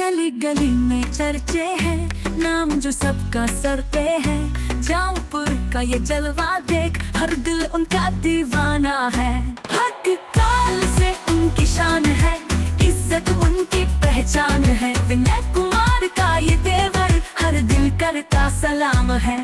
गली गली में चर्चे हैं, नाम जो सबका सर पे है। जौनपुर का ये जलवा देख, हर दिल उनका दीवाना है। हक काल से उनकी शान है, इज्जत उनकी पहचान है। विनय कुमार का ये तेवर, हर दिल करता सलाम है।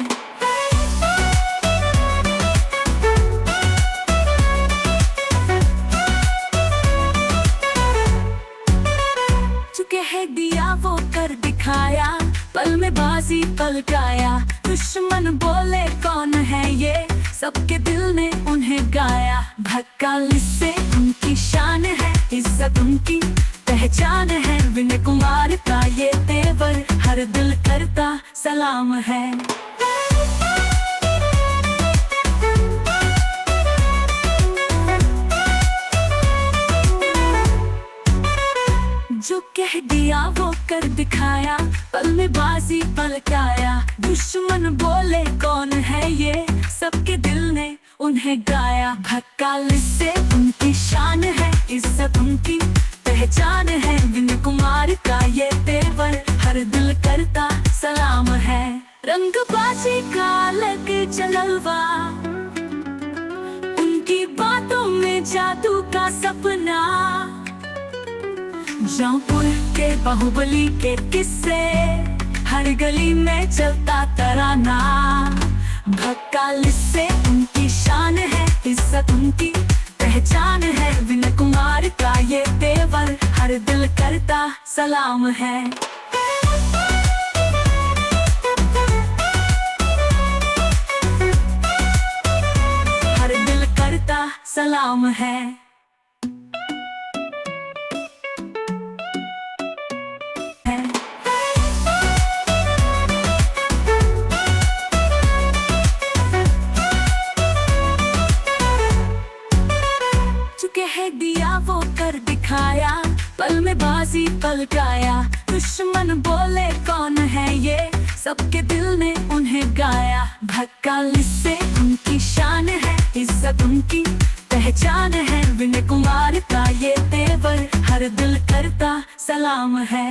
चुके है दिया वो कर दिखाया, पल में बाजी पलटाया। दुश्मन बोले कौन है ये, सबके दिल ने उन्हें गाया। भक्काल से उनकी शान है, इज्जत उनकी पहचान है। विनय कुमार का ये तेवर, हर दिल करता सलाम है। जो कह दिया वो कर दिखाया, पल में बाजी पलटाया। दुश्मन बोले कौन है ये, सबके दिल ने उन्हें गाया। भक्काल से उनकी शान है, इज्जत उनकी पहचान है। विनय कुमार का ये तेवर, हर दिल करता सलाम है। रंगबाजी का अलग जलवा, उनकी बातों में जादू का सपना। जौनपुर के बाहुबली के किस्से, हर गली में चलता तराना। भक्काल से उनकी शान है, इज्जत उनकी पहचान है। विनय कुमार का ये तेवर, हर दिल करता सलाम है। हर दिल करता सलाम है। चुके है दिया वो कर दिखाया, पल में बाजी पलटाया। दुश्मन बोले कौन है ये, सबके दिल ने उन्हें गाया। भक्काल से उनकी शान है, इज्जत उनकी पहचान है। विनय कुमार का ये तेवर, हर दिल करता सलाम है।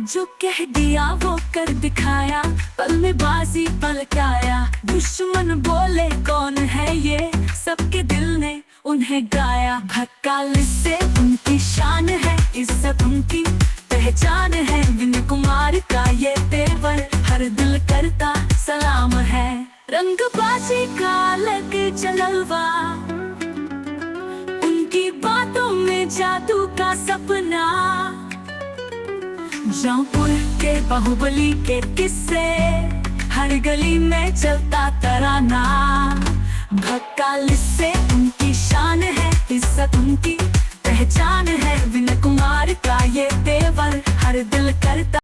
जो कह दिया वो कर दिखाया, पल में बाजी पलटाया। दुश्मन बोले कौन है ये, सबके दिल ने उन्हें गाया। भक्काल से उनकी शान है, इज्जत उनकी पहचान है। विनय कुमार का ये तेवर, हर दिल करता सलाम है। रंगबाजी का अलग जलवा, उनकी बातों में जादू का सपना। जौनपुर के बाहुबली के किस्से, हर गली में चलता तराना। भक्काल से उनकी शान है, इज्जत उनकी पहचान है। विनय कुमार का ये तेवर, हर दिल करता